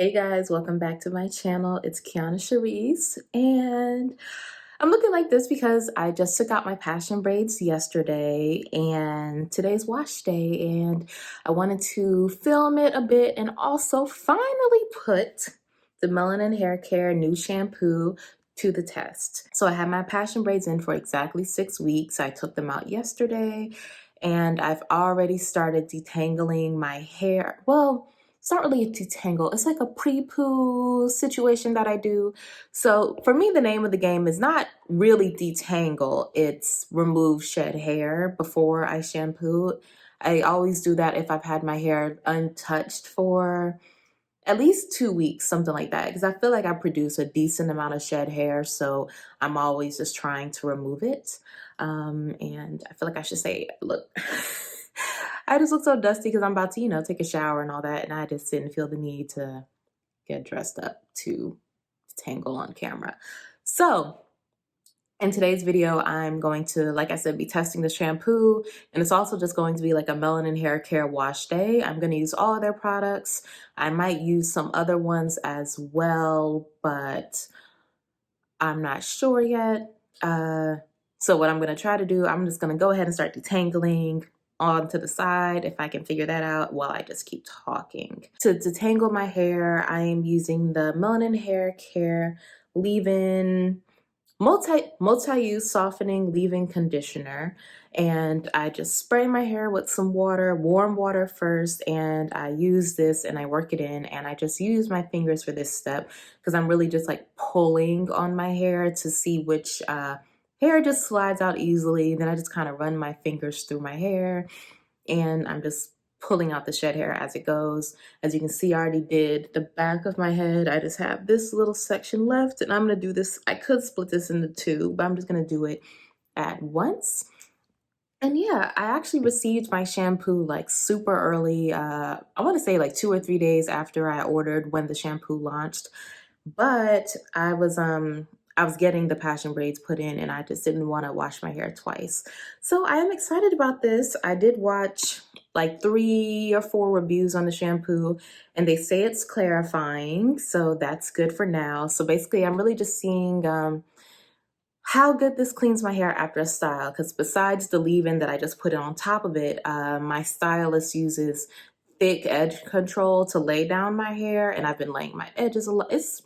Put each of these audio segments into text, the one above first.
Hey guys, welcome back to my channel. It's Kionna Sharice, and I'm looking like this because I just took out my passion braids yesterday and today's wash day, and I wanted to film it a bit and also finally put the Melanin Hair Care new shampoo to the test. So I had my passion braids in for exactly 6 weeks. I took them out yesterday and I've already started detangling my hair. Well, it's not really a detangle. It's like a pre-poo situation that I do. So for me, the name of the game is not really detangle. It's remove shed hair before I shampoo. I always do that if I've had my hair untouched for at least 2 weeks, something like that, because I feel like I produce a decent amount of shed hair, so I'm always just trying to remove it. And I feel like I should say, look, I just look so dusty because I'm about to, take a shower and all that, and I just didn't feel the need to get dressed up to tangle on camera. So in today's video, I'm going to, like I said, be testing the shampoo, and it's also just going to be like a melanin hair care wash day. I'm going to use all of their products. I might use some other ones as well, but I'm not sure yet. So what I'm going to try to do, I'm just going to go ahead and start detangling on to the side if I can figure that out while I just keep talking. To detangle my hair, I am using the Melanin Hair Care Leave-In multi-use softening leave-in conditioner, and I just spray my hair with some water, warm water first, and I use this and I work it in, and I just use my fingers for this step because I'm really just like pulling on my hair to see which hair just slides out easily. Then I just kind of run my fingers through my hair and I'm just pulling out the shed hair as it goes. As you can see, I already did the back of my head. I just have this little section left, and I'm gonna do this. I could split this into two, but I'm just gonna do it at once. And yeah, I actually received my shampoo like super early. I want to say like 2 or 3 days after I ordered when the shampoo launched. But I was getting the passion braids put in and I just didn't want to wash my hair twice. So I am excited about this. I did watch like 3 or 4 reviews on the shampoo and they say it's clarifying. So that's good for now. So basically I'm really just seeing how good this cleans my hair after a style, because besides the leave-in that I just put on top of it, my stylist uses thick edge control to lay down my hair, and I've been laying my edges a lot. It's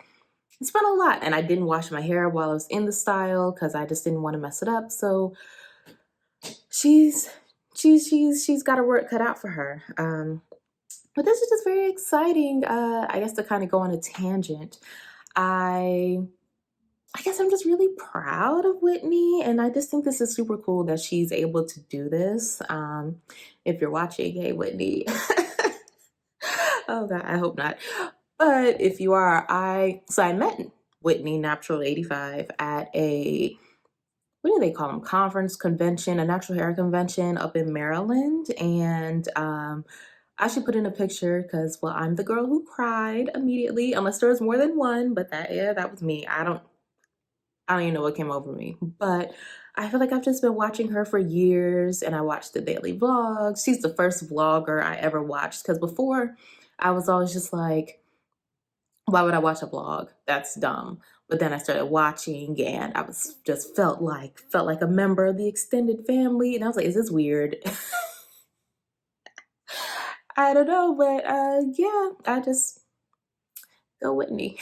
been a lot, and I didn't wash my hair while I was in the style because I just didn't want to mess it up. So she's got her work cut out for her. But this is just very exciting. I guess to kind of go on a tangent, I guess I'm just really proud of Whitney, and I just think this is super cool that she's able to do this. If you're watching, hey Whitney. Oh God, I hope not. But if you are, I met Whitney Natural 85 at a, what do they call them? Conference convention, a natural hair convention up in Maryland. And I should put in a picture because, well, I'm the girl who cried immediately, unless there was more than one, but that was me. I don't even know what came over me, but I feel like I've just been watching her for years, and I watched the daily vlogs. She's the first vlogger I ever watched, because before I was always just like, why would I watch a vlog? That's dumb. But then I started watching and I was just felt like a member of the extended family, and I was like, is this weird? I don't know, but yeah, I just go Whitney.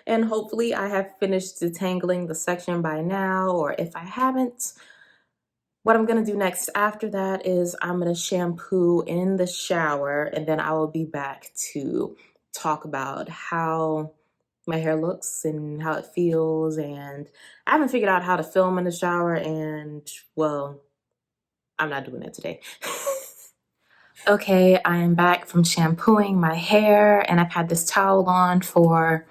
And hopefully I have finished detangling the section by now, or if I haven't, what I'm going to do next after that is I'm going to shampoo in the shower, and then I will be back to talk about how my hair looks and how it feels. And I haven't figured out how to film in the shower, and well, I'm not doing it today. Okay, I am back from shampooing my hair, and I've had this towel on for,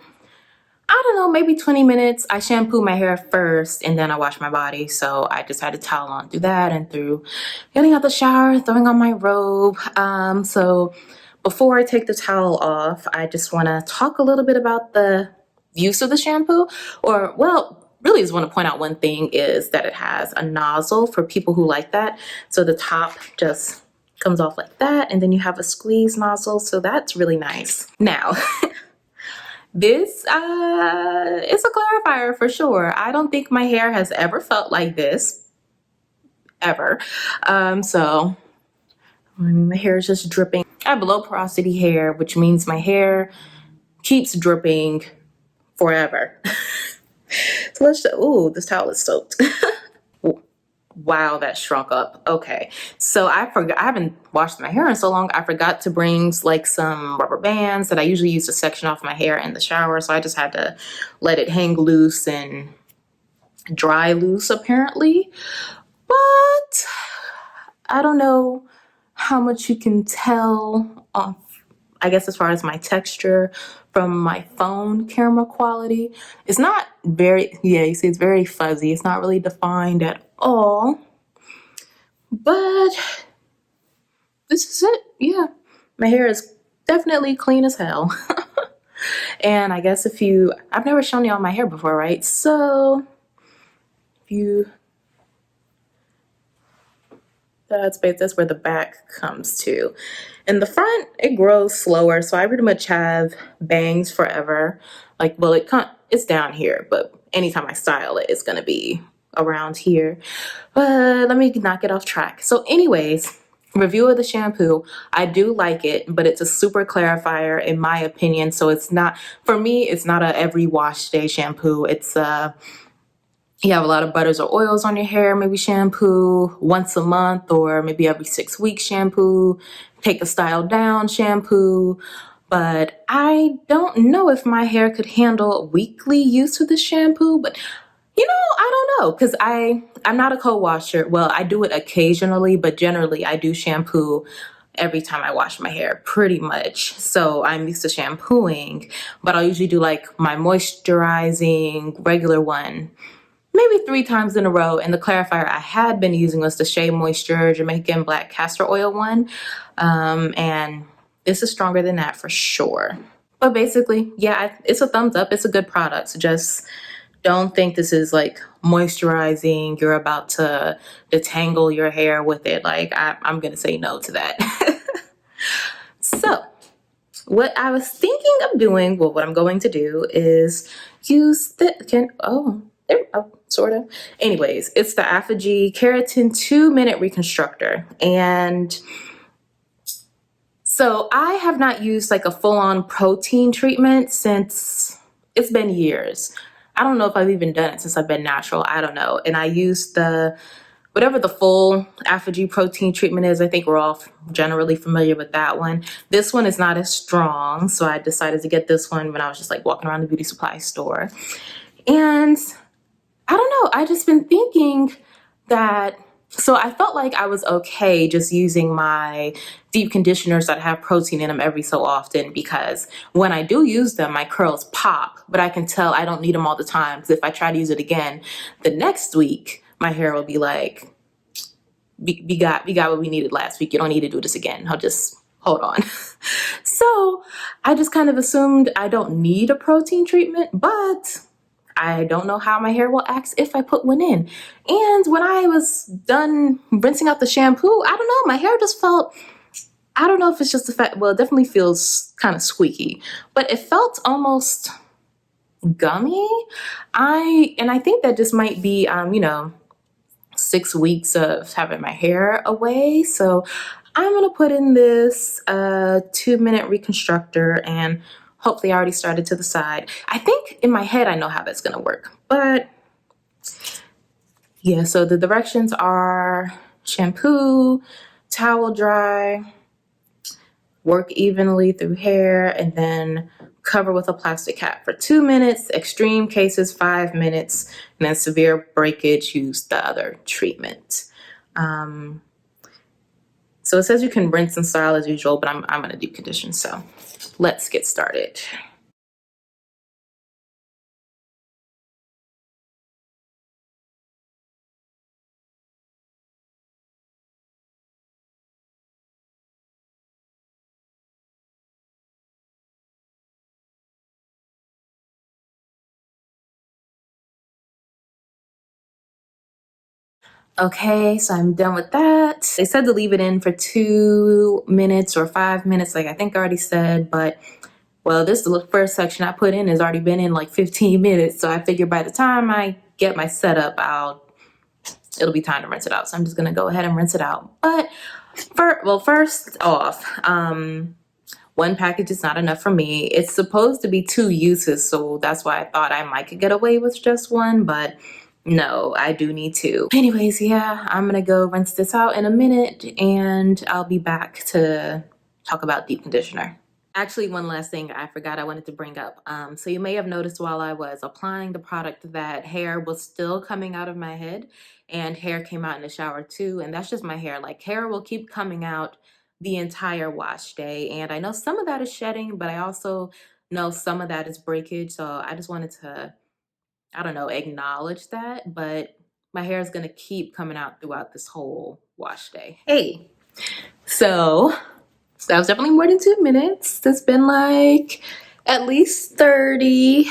I don't know, maybe 20 minutes. I shampoo my hair first and then I wash my body. So I just had a towel on through that and through getting out the shower, throwing on my robe. So before I take the towel off, I just want to talk a little bit about the use of the shampoo. Or, well, really just want to point out one thing is that it has a nozzle for people who like that. So the top just Comes off like that, and then you have a squeeze nozzle, so that's really nice. Now, this is a clarifier for sure. I don't think my hair has ever felt like this, ever. So my hair is just dripping. I have low porosity hair, which means my hair keeps dripping forever. So let's, ooh, this towel is soaked. Wow, that shrunk up. Okay, so I forgot, I haven't washed my hair in so long. I forgot to bring like some rubber bands that I usually use to section off my hair in the shower. So I just had to let it hang loose and dry loose apparently. But I don't know how much you can tell off, I guess, as far as my texture from my phone camera quality. It's not very, yeah, you see it's very fuzzy. It's not really defined at all. But this is it. Yeah, my hair is definitely clean as hell. And I guess I've never shown y'all my hair before, right? So that's where the back comes to. In the front, it grows slower, so I pretty much have bangs forever. Like, well, it's down here, but anytime I style it, it's gonna be around here. But let me not get off track. So anyways, review of the shampoo. I do like it, but it's a super clarifier in my opinion. So it's not, for me, it's not a every wash day shampoo. It's you have a lot of butters or oils on your hair, maybe shampoo once a month or maybe every 6 weeks shampoo, take the style down shampoo. But I don't know if my hair could handle weekly use of the shampoo, but I don't know, because I'm not a co-washer. Well, I do it occasionally, but generally I do shampoo every time I wash my hair, pretty much. So I'm used to shampooing, but I'll usually do like my moisturizing regular one maybe 3 times in a row. And the clarifier I had been using was the Shea Moisture Jamaican Black Castor Oil one. And this is stronger than that for sure. But basically, yeah, it's a thumbs up. It's a good product. So just don't think this is like moisturizing. You're about to detangle your hair with it. Like, I'm going to say no to that. So what I was thinking of doing, well, what I'm going to do is use sort of. Anyways, it's the Aphogee Keratin 2-minute Reconstructor. And so I have not used like a full-on protein treatment since, it's been years. I don't know if I've even done it since I've been natural. I don't know. And I used whatever the full Aphogee protein treatment is. I think we're all generally familiar with that one. This one is not as strong, so I decided to get this one when I was just like walking around the beauty supply store. And I don't know, I just been thinking that, so I felt like I was okay just using my deep conditioners that have protein in them every so often, because when I do use them, my curls pop, but I can tell I don't need them all the time, because if I try to use it again the next week, my hair will be like, we got what we needed last week. You don't need to do this again. I'll just hold on. So I just kind of assumed I don't need a protein treatment, but I don't know how my hair will act if I put one in. And when I was done rinsing out the shampoo, I don't know, my hair just felt, I don't know if it's just the fact, well, it definitely feels kind of squeaky, but it felt almost gummy. I think that just might be, 6 weeks of having my hair away. So I'm gonna put in this 2-minute Reconstructor, and hopefully I already started to the side. I think in my head I know how that's gonna work, but yeah, so the directions are shampoo, towel dry, work evenly through hair, and then cover with a plastic cap for 2 minutes, extreme cases 5 minutes, and then severe breakage, use the other treatment. So it says you can rinse and style as usual, but I'm gonna deep condition, so let's get started. Okay, so I'm done with that. They said to leave it in for 2 minutes or 5 minutes, like I think I already said, but well, this the first section I put in has already been in like 15 minutes. So I figured by the time I get my setup, it'll be time to rinse it out. So I'm just gonna go ahead and rinse it out. But first off, one package is not enough for me. It's supposed to be 2 uses, so that's why I thought I might could get away with just one, but no, I do need 2. Anyways, yeah, I'm gonna go rinse this out in a minute and I'll be back to talk about deep conditioner. Actually, one last thing I forgot I wanted to bring up. So you may have noticed while I was applying the product that hair was still coming out of my head and hair came out in the shower too. And that's just my hair. Like hair will keep coming out the entire wash day. And I know some of that is shedding, but I also know some of that is breakage. So I just wanted to, I don't know, acknowledge that. But my hair is going to keep coming out throughout this whole wash day. Hey, so that was definitely more than 2 minutes. That's been like at least 30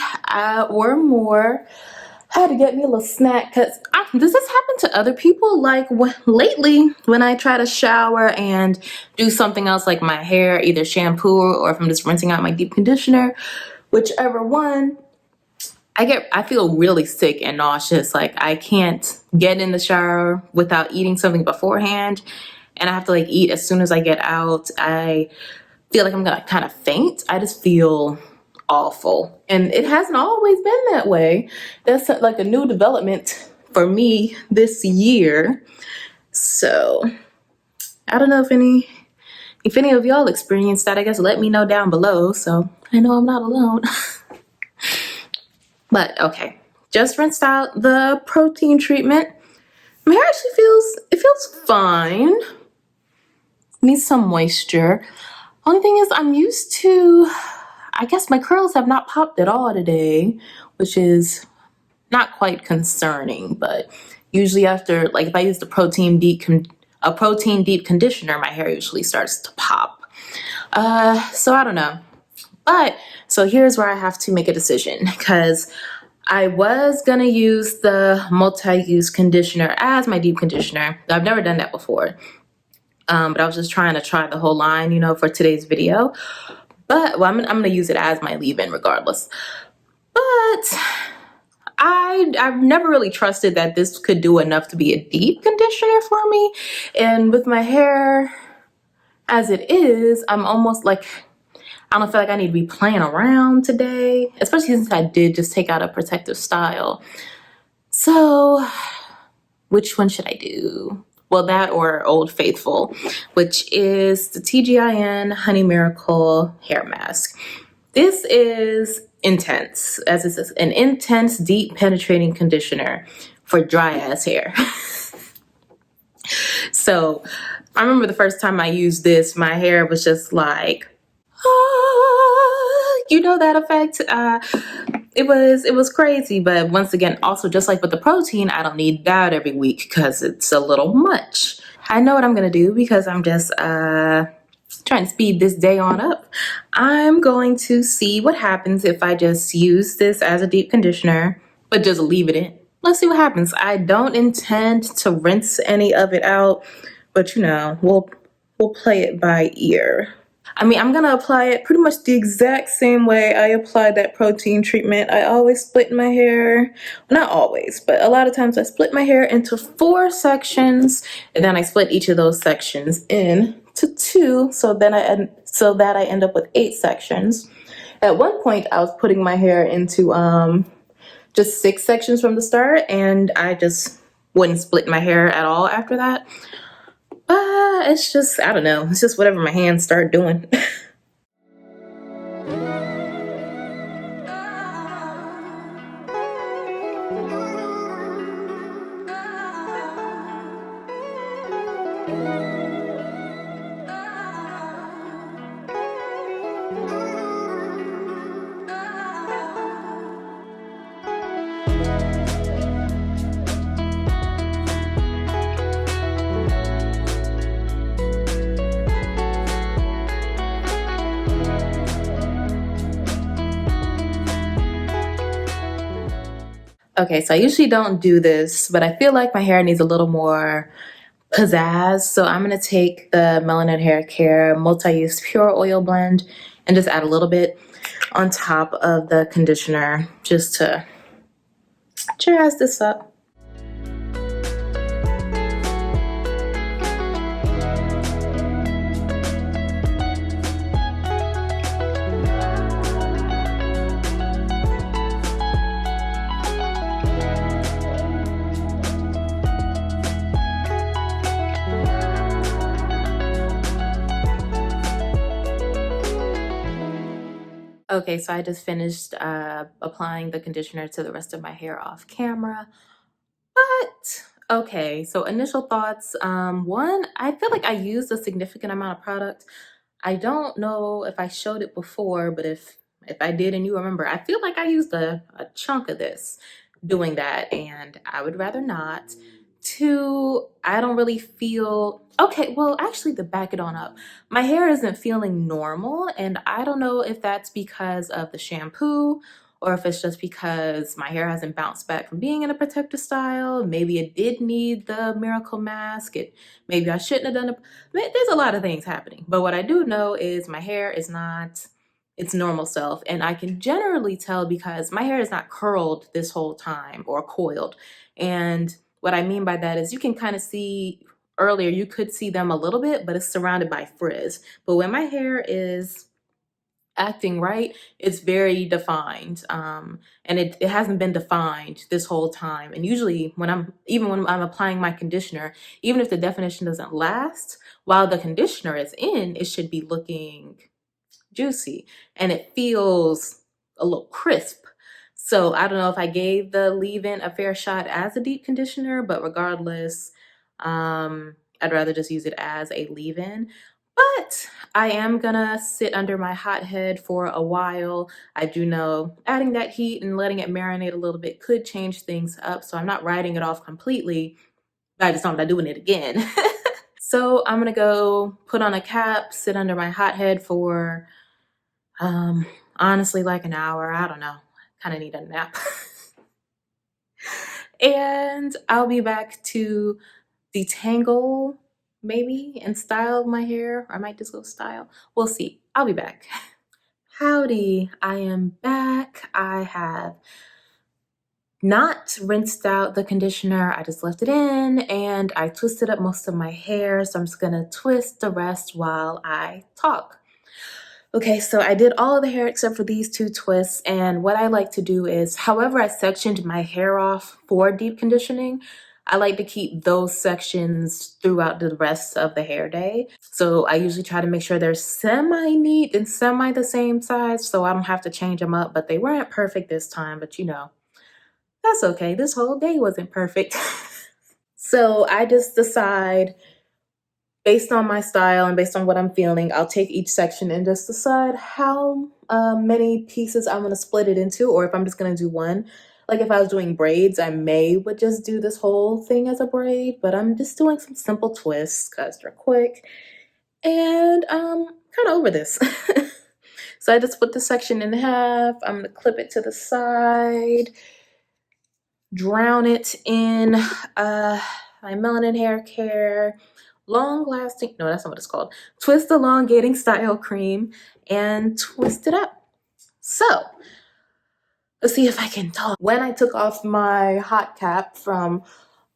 or more. I had to get me a little snack because does this happen to other people? Like lately, when I try to shower and do something else like my hair, either shampoo or if I'm just rinsing out my deep conditioner, whichever one, I feel really sick and nauseous. Like I can't get in the shower without eating something beforehand. And I have to like eat as soon as I get out. I feel like I'm gonna kind of faint. I just feel awful. And it hasn't always been that way. That's like a new development for me this year. So I don't know if any of y'all experienced that. I guess let me know down below so I know I'm not alone. But okay, just rinsed out the protein treatment. My hair actually feels fine. Needs some moisture. Only thing is I'm used to, I guess my curls have not popped at all today, which is not quite concerning, but usually after, like if I use the protein deep conditioner, my hair usually starts to pop. So I don't know. But so here's where I have to make a decision because I was gonna use the multi-use conditioner as my deep conditioner. I've never done that before. But I was just trying to try the whole line, for today's video. But well, I'm gonna use it as my leave-in regardless. But I've never really trusted that this could do enough to be a deep conditioner for me. And with my hair as it is, I'm almost like, I don't feel like I need to be playing around today, especially since I did just take out a protective style. So which one should I do? Well, that or Old Faithful, which is the Tgin Honey Miracle Hair Mask. This is intense, as it says, an intense, deep penetrating conditioner for dry ass hair. So I remember the first time I used this, my hair was just like, that effect. It was crazy, but once again, also just like with the protein, I don't need that every week because it's a little much. I know what I'm gonna do because I'm just trying to speed this day on up. I'm going to see what happens if I just use this as a deep conditioner, but just leave it in. Let's see what happens. I don't intend to rinse any of it out, but we'll play it by ear. I mean, I'm gonna apply it pretty much the exact same way I applied that protein treatment. I always split my hair, well, not always, but a lot of times I split my hair into 4 sections, and then I split each of those sections into 2, so that I end up with 8 sections. At one point, I was putting my hair into just 6 sections from the start, and I just wouldn't split my hair at all after that. It's just, I don't know. It's just whatever my hands start doing. Okay, so I usually don't do this, but I feel like my hair needs a little more pizzazz. So I'm going to take the Melanin Hair Care Multi-Use Pure Oil Blend and just add a little bit on top of the conditioner just to jazz this up. Okay, so I just finished applying the conditioner to the rest of my hair off camera. But okay, so initial thoughts. One, I feel like I used a significant amount of product. I don't know if I showed it before, but if I did and you remember, I feel like I used a chunk of this doing that, and I would rather not. Two, I don't really feel okay. Well, actually, to back it on up, my hair isn't feeling normal, and I don't know if that's because of the shampoo or if it's just because my hair hasn't bounced back from being in a protective style. Maybe it did need the miracle mask. Maybe I shouldn't have done it. There's a lot of things happening, but what I do know is my hair is not its normal self, and I can generally tell because my hair is not curled this whole time or coiled. And what I mean by that is you can kind of see earlier, you could see them a little bit, but it's surrounded by frizz. But when my hair is acting right, it's very defined, and it hasn't been defined this whole time. And usually when I'm applying my conditioner, even if the definition doesn't last while the conditioner is in, it should be looking juicy and it feels a little crisp. So I don't know if I gave the leave-in a fair shot as a deep conditioner, but regardless, I'd rather just use it as a leave-in. But I am gonna sit under my hot head for a while. I do know adding that heat and letting it marinate a little bit could change things up, so I'm not writing it off completely, but I just know I'm not doing it again. So I'm gonna go put on a cap, sit under my hot head for honestly like an hour. I don't know. Kind of need a nap. And I'll be back to detangle maybe and style my hair. I might just go style. We'll see. I'll be back. Howdy, I am back. I have not rinsed out the conditioner. I just left it in and I twisted up most of my hair. So I'm just gonna twist the rest while I talk. Okay, so I did all of the hair except for these two twists, and what I like to do is, however I sectioned my hair off for deep conditioning, I like to keep those sections throughout the rest of the hair day. So I usually try to make sure they're semi-neat and semi the same size so I don't have to change them up, but they weren't perfect this time, but you know, that's okay. This whole day wasn't perfect. So I just decide based on my style and based on what I'm feeling, I'll take each section and just decide how many pieces I'm gonna split it into, or if I'm just gonna do one. Like if I was doing braids, I would just do this whole thing as a braid, but I'm just doing some simple twists because they're quick and kind of over this. So I just split the section in half. I'm gonna clip it to the side, drown it in my Melanin Hair Care long lasting, no, that's not what it's called, Twist-Elongating style cream, and twist it up. So let's see if I can talk. When I took off my hot cap from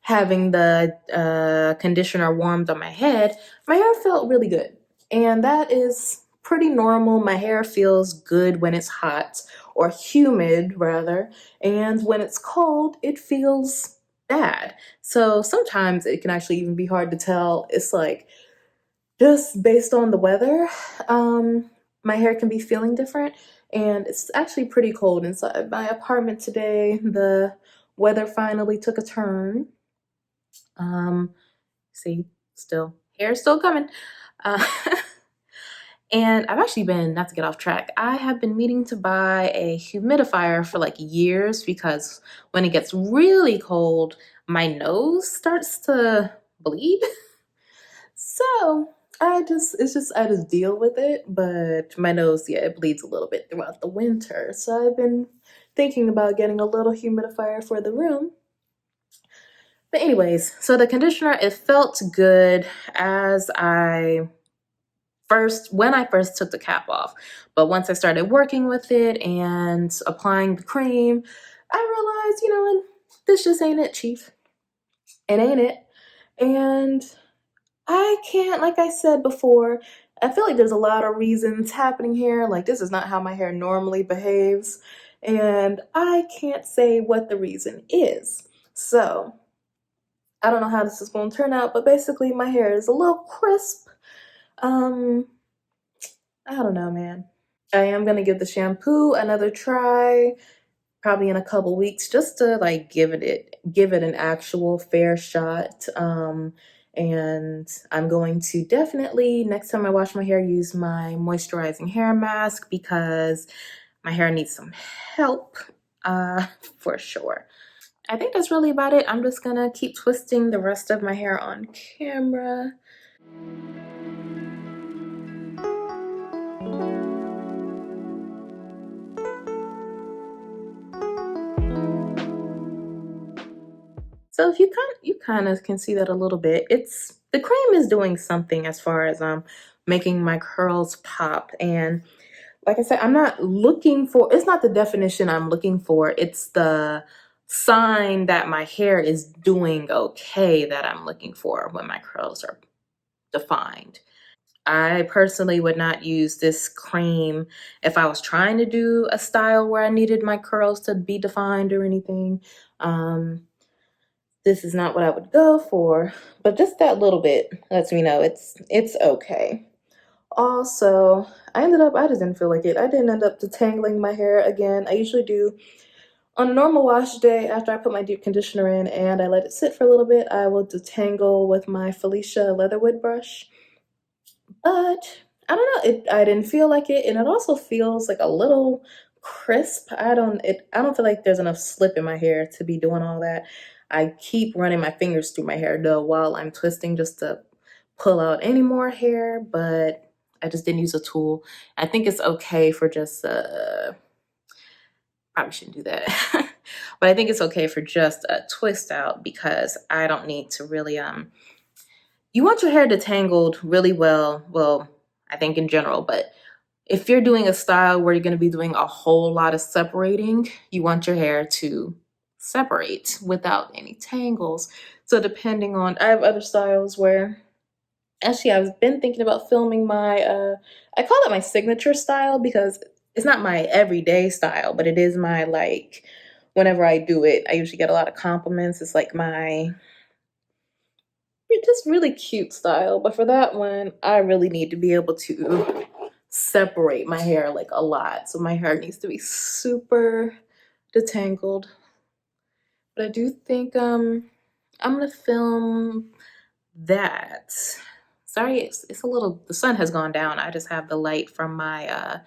having the conditioner warmed on my head, my hair felt really good, and that is pretty normal. My hair feels good when it's hot, or humid rather, and when it's cold it feels bad. So sometimes it can actually even be hard to tell. It's like just based on the weather, my hair can be feeling different, and it's actually pretty cold inside my apartment today. The weather finally took a turn. See, still hair's still coming. Uh, and I've actually been, not to get off track, I have been meaning to buy a humidifier for like years because when it gets really cold, my nose starts to bleed. So I just deal with it. But my nose, yeah, it bleeds a little bit throughout the winter. So I've been thinking about getting a little humidifier for the room. But anyways, so the conditioner, it felt good when I first took the cap off. But once I started working with it and applying the cream, I realized, you know what, this just ain't it, chief. It ain't it. And I can't, like I said before, I feel like there's a lot of reasons happening here. Like, this is not how my hair normally behaves. And I can't say what the reason is. So, I don't know how this is going to turn out, but basically my hair is a little crisp. I don't know, man. I am going to give the shampoo another try, probably in a couple weeks, just to like give it an actual fair shot. And I'm going to definitely, next time I wash my hair, use my moisturizing hair mask because my hair needs some help, for sure. I think that's really about it. I'm just gonna keep twisting the rest of my hair on camera. So if you kind of can see that a little bit. It's the cream is doing something as far as making my curls pop. And like I said, I'm not looking for, it's not the definition I'm looking for. It's the sign that my hair is doing okay that I'm looking for when my curls are defined. I personally would not use this cream if I was trying to do a style where I needed my curls to be defined or anything. This is not what I would go for, but just that little bit lets me know it's okay. Also, I just didn't feel like it. I didn't end up detangling my hair again. I usually do on a normal wash day after I put my deep conditioner in and I let it sit for a little bit. I will detangle with my Felicia Leatherwood brush. But I don't know, I didn't feel like it, and it also feels like a little crisp. I don't feel like there's enough slip in my hair to be doing all that. I keep running my fingers through my hair though while I'm twisting just to pull out any more hair, but I just didn't use a tool. I think it's okay for just probably shouldn't do that. But I think it's okay for just a twist out because I don't need to really you want your hair detangled really well, I think in general, but if you're doing a style where you're going to be doing a whole lot of separating, you want your hair to separate without any tangles. So depending on, I have other styles where, actually I've been thinking about filming my, I call it my signature style because it's not my everyday style, but it is my, like, whenever I do it, I usually get a lot of compliments. It's like my just really cute style, but for that one I really need to be able to separate my hair like a lot, so my hair needs to be super detangled. But I do think I'm gonna film that. Sorry, it's a little, the sun has gone down. I just have the light from my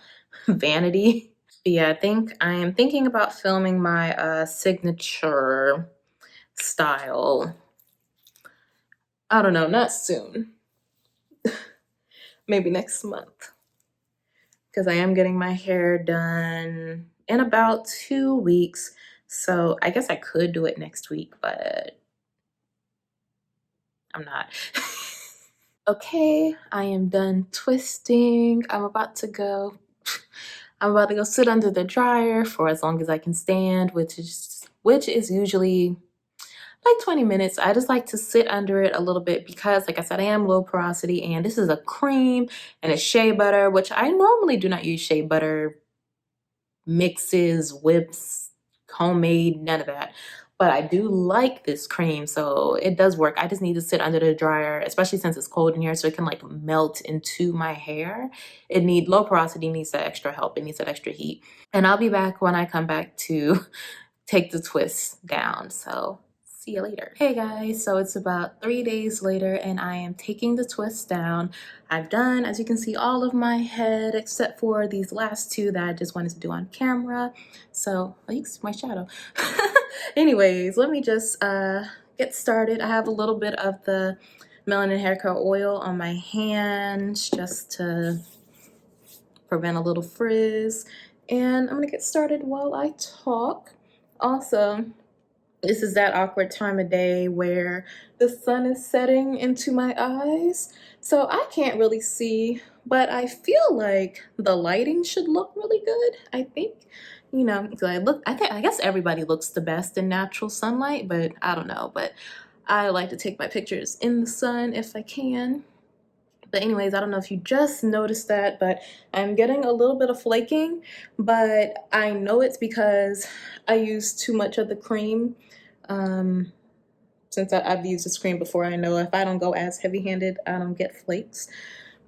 vanity. But yeah, I am thinking about filming my signature style. I don't know, not soon. Maybe next month. Because I am getting my hair done in about 2 weeks. So I guess I could do it next week, but I'm not. Okay, I am done twisting. I'm about to go sit under the dryer for as long as I can stand, which is usually like 20 minutes. I just like to sit under it a little bit because, like I said, I am low porosity and this is a cream and it's shea butter, which I normally do not use shea butter mixes, whips, homemade, none of that. But I do like this cream, so it does work. I just need to sit under the dryer, especially since it's cold in here, so it can like melt into my hair. Low porosity needs that extra help. It needs that extra heat. And I'll be back when I come back to take the twist down. So see you later. Hey guys, so it's about 3 days later and I am taking the twist down. I've done, as you can see, all of my head except for these last two that I just wanted to do on camera. So, oh, you can see my shadow. Anyways, let me just get started. I have a little bit of the Melanin Haircare oil on my hands just to prevent a little frizz. And I'm gonna get started while I talk. Also, this is that awkward time of day where the sun is setting into my eyes, so I can't really see, but I feel like the lighting should look really good. I think, you know, I guess everybody looks the best in natural sunlight, but I don't know. But I like to take my pictures in the sun if I can. But anyways, I don't know if you just noticed that, but I'm getting a little bit of flaking, but I know it's because I used too much of the cream. Since I've used this cream before, I know if I don't go as heavy-handed, I don't get flakes.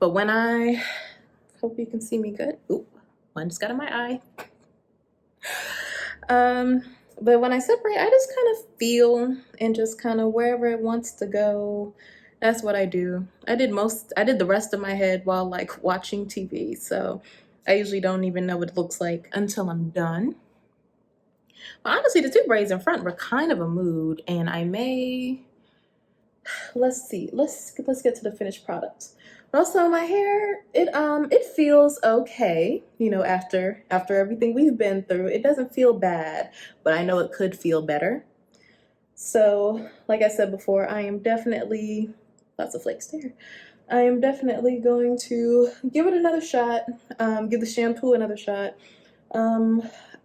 But when I, hope you can see me good. Oop, one just got in my eye. But when I separate, I just kind of feel and just kind of wherever it wants to go. That's what I do. I did the rest of my head while like watching TV. So I usually don't even know what it looks like until I'm done. But honestly, the two braids in front were kind of a mood, and I may, let's see, let's get to the finished product. Also, my hair, it feels okay, you know, after everything we've been through. It doesn't feel bad, but I know it could feel better. So, like I said before, I am definitely, lots of flakes there. I am definitely going to give it another shot, give the shampoo another shot.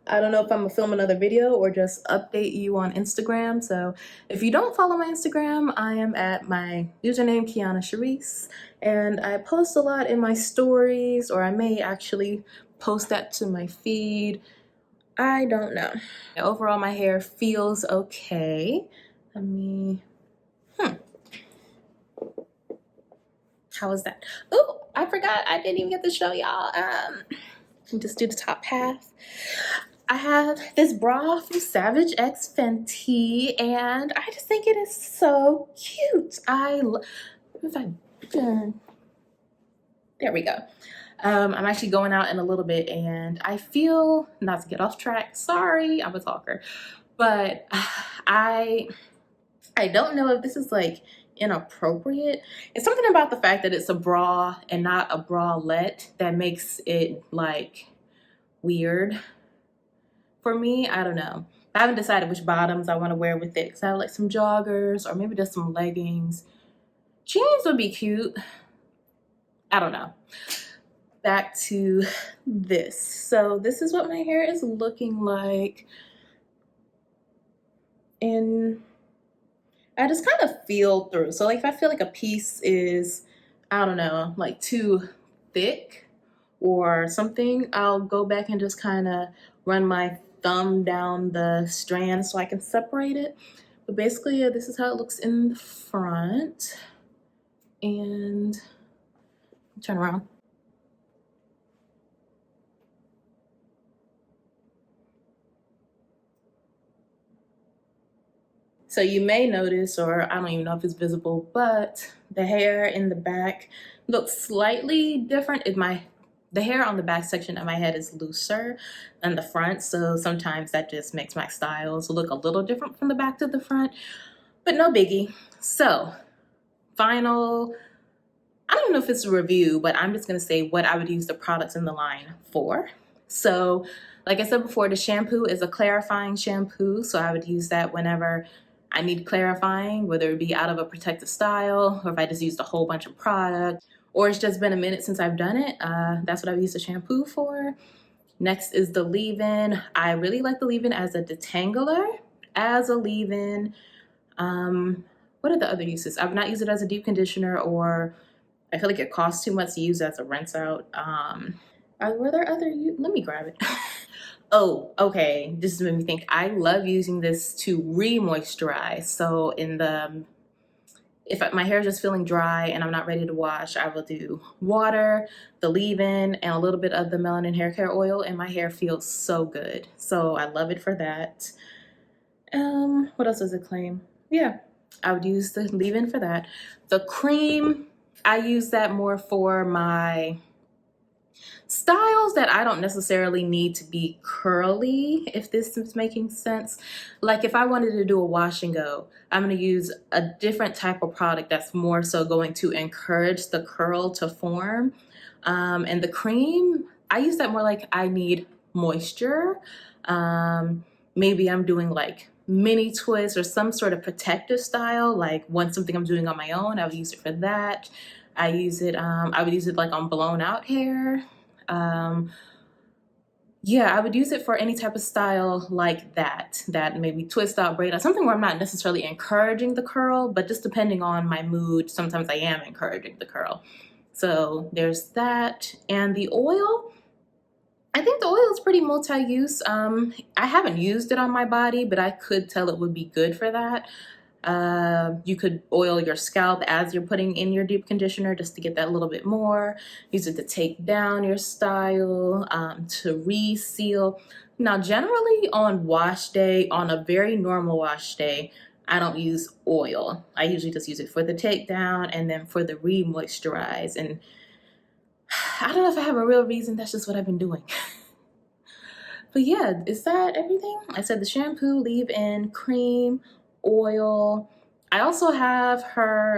I don't know if I'm gonna film another video or just update you on Instagram. So if you don't follow my Instagram, I am at my username, Kionna Sharice, and I post a lot in my stories, or I may actually post that to my feed. I don't know. Overall, my hair feels okay. Let me, how was that? Oh, I forgot, I didn't even get to show y'all. Just do the top half. I have this bra from Savage X Fenty, and I just think it is so cute. There we go. I'm actually going out in a little bit, and I feel, not to get off track, sorry, I'm a talker, but I don't know if this is like inappropriate. It's something about the fact that it's a bra and not a bralette that makes it like weird for me. I don't know. I haven't decided which bottoms I want to wear with it, because I have like some joggers or maybe just some leggings. Jeans would be cute. I don't know. Back to this. So this is what my hair is looking like. And I just kind of feel through. So like if I feel like a piece is, I don't know, like too thick or something, I'll go back and just kind of run my thumb down the strand so I can separate it. But basically, yeah, this is how it looks in the front. And turn around. So you may notice, or I don't even know if it's visible, but the hair in the back looks slightly different. The hair on the back section of my head is looser than the front, so sometimes that just makes my styles look a little different from the back to the front, but no biggie. So final, I don't know if it's a review, but I'm just gonna say what I would use the products in the line for. So like I said before, the shampoo is a clarifying shampoo, so I would use that whenever I need clarifying, whether it be out of a protective style, or if I just used a whole bunch of product, or it's just been a minute since I've done it. That's what I've used the shampoo for. Next is the leave-in. I really like the leave-in as a detangler, as a leave-in. What are the other uses? I've not used it as a deep conditioner, or I feel like it costs too much to use as a rinse out. Were there other, let me grab it. Oh, okay, this made me think. I love using this to re-moisturize. So if my hair is just feeling dry and I'm not ready to wash, I will do water, the leave-in, and a little bit of the melanin hair care oil, and my hair feels so good. So I love it for that. What else does it claim? Yeah, I would use the leave-in for that. The cream, I use that more for my styles that I don't necessarily need to be curly, if this is making sense. Like if I wanted to do a wash and go, I'm going to use a different type of product that's more so going to encourage the curl to form. And the cream, I use that more like I need moisture. Maybe I'm doing like mini twists or some sort of protective style, like when something I'm doing on my own, I would use it for that. I would use it like on blown out hair. Yeah, I would use it for any type of style like that maybe twist out, braid out, something where I'm not necessarily encouraging the curl, but just depending on my mood, sometimes I am encouraging the curl. So there's that. And the oil, I think the oil is pretty multi-use. I haven't used it on my body, but I could tell it would be good for that. You could oil your scalp as you're putting in your deep conditioner just to get that little bit more. Use it to take down your style, to reseal. Now, generally on wash day, on a very normal wash day, I don't use oil. I usually just use it for the takedown and then for the re-moisturize. And I don't know if I have a real reason. That's just what I've been doing. But yeah, is that everything? I said the shampoo, leave-in, cream, oil. I also have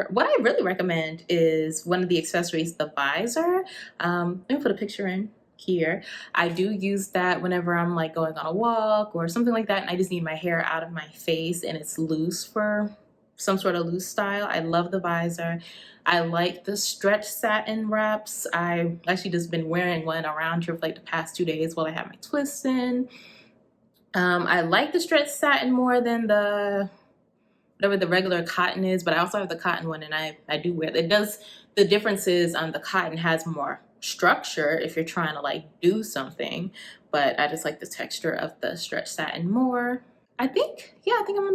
what I really recommend is one of the accessories, the visor. Let me put a picture in here. I do use that whenever I'm like going on a walk or something like that, and I just need my hair out of my face and it's loose for some sort of loose style. I love the visor. I like the stretch satin wraps. I've actually just been wearing one around here for like the past 2 days while I have my twists in. I like the stretch satin more than whatever the regular cotton is, but I also have the cotton one and I do wear it. The difference is the cotton has more structure if you're trying to like do something, but I just like the texture of the stretch satin more. I think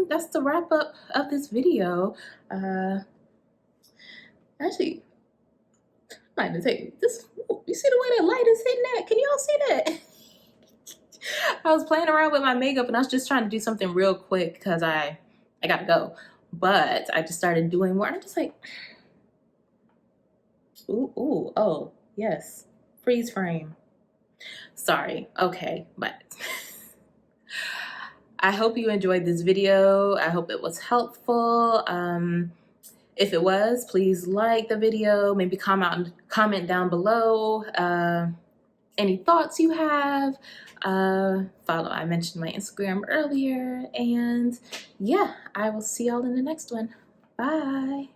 that's the wrap up of this video. Actually, I'm going to take this. You see the way that light is hitting that? Can y'all see that? I was playing around with my makeup and I was just trying to do something real quick because I gotta go. But I just started doing more. I'm just like, ooh, oh, yes. Freeze frame. Sorry. Okay, but I hope you enjoyed this video. I hope it was helpful. If it was, please like the video, maybe comment down below any thoughts you have. I mentioned my Instagram earlier, and yeah, I will see y'all in the next one. Bye.